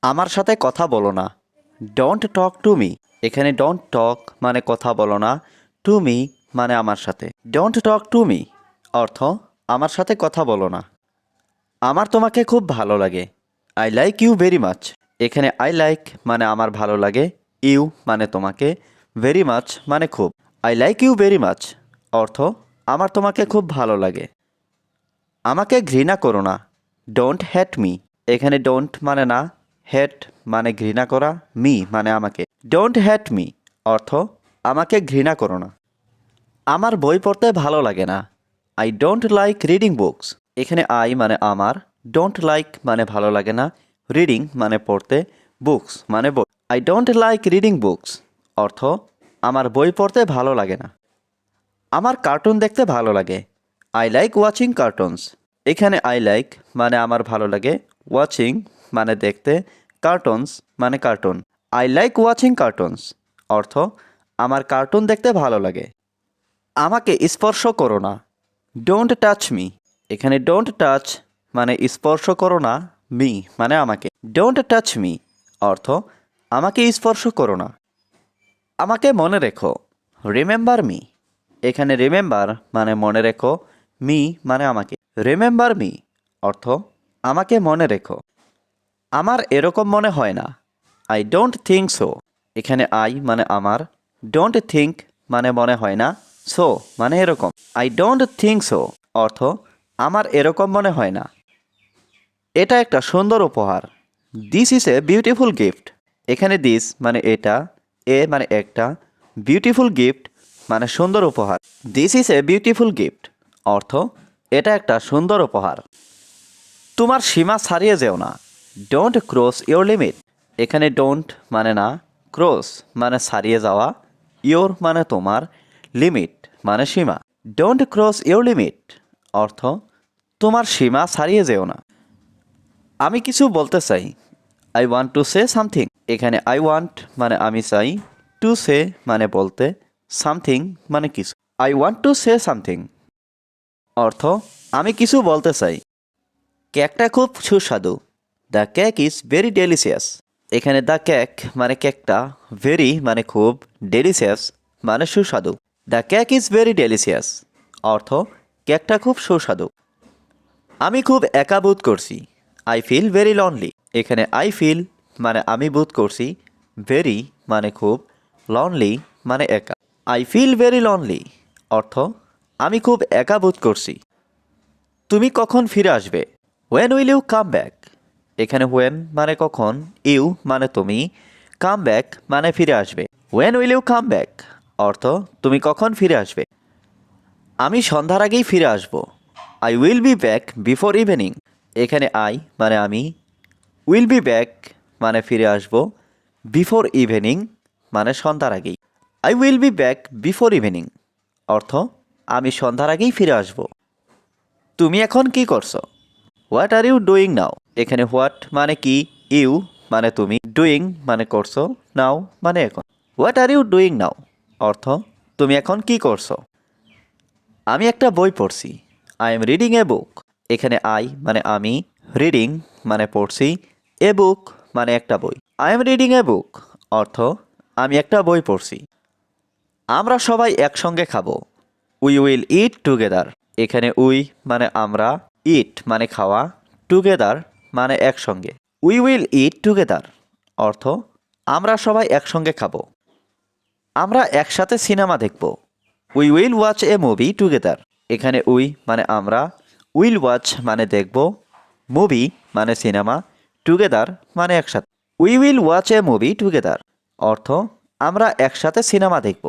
আমার সাথে কথা বলো না। Don't talk to me. এখানে ডোন্ট টক মানে কথা বলো না, টু মি মানে আমার সাথে। ডোন্ট টক টু মি অর্থ আমার সাথে কথা বলো না। আমার তোমাকে খুব ভালো লাগে। I like you very much. এখানে আই লাইক মানে আমার ভালো লাগে, ইউ মানে তোমাকে, ভেরি মাচ মানে খুব। I like you very much অর্থ আমার তোমাকে খুব ভালো লাগে। আমাকে ঘৃণা করো না। Don't hate me. এখানে ডোন্ট মানে না, হ্যাট মানে ঘৃণা করা, মি মানে আমাকে। ডোন্ট হ্যাট মি অর্থ আমাকে ঘৃণা করো না। আমার বই পড়তে ভালো লাগে না। I don't like reading books. এখানে আই মানে আমার, ডোন্ট লাইক মানে ভালো লাগে না, রিডিং মানে পড়তে, বুকস মানে বই। I don't like reading books অর্থ আমার বই পড়তে ভালো লাগে না। আমার কার্টুন দেখতে ভালো লাগে। I like watching cartoons. এখানে আই লাইক মানে আমার ভালো লাগে, ওয়াচিং মানে দেখতে, কার্টুনস মানে cartoon. I like watching cartoons অর্থ আমার কার্টুন দেখতে ভালো লাগে। আমাকে স্পর্শ করো না। Don't touch me. এখানে ডোন্ট টাচ মানে স্পর্শ করো না, মি মানে আমাকে। ডোন্ট টাচ মি অর্থ আমাকে স্পর্শ করো না। আমাকে মনে রেখো। Remember me. এখানে রিমেম্বার মানে মনে রেখো, মি মানে আমাকে। রিমেম্বার মি অর্থ আমাকে মনে রেখো। আমার এরকম মনে হয় না। I don't think so. এখানে আই মানে আমার, ডোন্ট থিঙ্ক মানে মনে হয় না, সো মানে এরকম। আই ডোন্ট থিঙ্ক সো অর্থ আমার এরকম মনে হয় না। এটা একটা সুন্দর উপহার। This is a beautiful gift. এখানে দিস মানে এটা, এ মানে একটা, বিউটিফুল গিফট মানে সুন্দর উপহার। This is a beautiful gift অর্থ এটা একটা সুন্দর উপহার। তোমার সীমা ছাড়িয়ে যেও না। Don't cross your limit. এখানে ডোন্ট মানে না, ক্রস মানে ছাড়িয়ে যাওয়া, ইয়োর মানে তোমার, লিমিট মানে সীমা। ডোন্ট ক্রস ইয়োর লিমিট অর্থ তোমার সীমা ছাড়িয়ে যেও না। আমি কিছু বলতে চাই। I want to say something. এখানে আই ওয়ান্ট মানে আমি চাই, টু সে মানে বলতে, সামথিং মানে কিছু। I want to say something অর্থ আমি কিছু বলতে চাই। কেকটা খুব সুস্বাদু। The cake is very delicious. এখানে দ্য কেক মানে কেকটা, ভেরি মানে খুব, ডেলিশিয়াস মানে সুস্বাদু। The cake is very delicious অর্থ কেকটা খুব সুস্বাদু। আমি খুব একা বোধ করছি। I feel very lonely. এখানে আই ফিল মানে আমি বোধ করছি, ভেরি মানে খুব, লনলি মানে একা। আই ফিল ভেরি লনলি অর্থ আমি খুব একা বোধ করছি। তুমি কখন ফিরে আসবে? When will you come back. এখানে হোয়েন মানে কখন, ইউ মানে তুমি, কাম ব্যাক মানে ফিরে আসবে। When will you come back অর্থ তুমি কখন ফিরে আসবে। আমি সন্ধ্যার আগেই ফিরে আসব। I will be back before evening. এখানে আই মানে আমি, উইল বি ব্যাক মানে ফিরে আসব, বিফোর ইভিনিং মানে সন্ধ্যার আগেই। I will be back before evening অর্থ আমি সন্ধ্যার আগেই ফিরে আসব। তুমি এখন কি করছো? What are you doing now. এখানে হোয়াট মানে কি, ইউ মানে তুমি, ডুইং মানে করছো, নাও মানে এখন। What are you doing now অর্থ তুমি এখন কি করছো। আমি একটা বই পড়ছি। I am reading a book. এখানে আই মানে আমি, রিডিং মানে পড়ছি, এ বুক মানে একটা বই। আই এম রিডিং এ বুক অর্থ আমি একটা বই পড়ছি। আমরা সবাই একসঙ্গে খাবো। We will it together. এখানে উই মানে আমরা, ইট মানে খাওয়া, টুগেদার মানে একসঙ্গে। উই উইল ইট টুগেদার অর্থ আমরা সবাই একসঙ্গে খাবো। আমরা একসাথে সিনেমা দেখব। We will watch A movie together. এখানে উই মানে আমরা, উইল ওয়াচ মানে দেখব, মুভি মানে সিনেমা, টুগেদার মানে একসাথে। We will watch A movie together অর্থ আমরা একসাথে সিনেমা দেখব।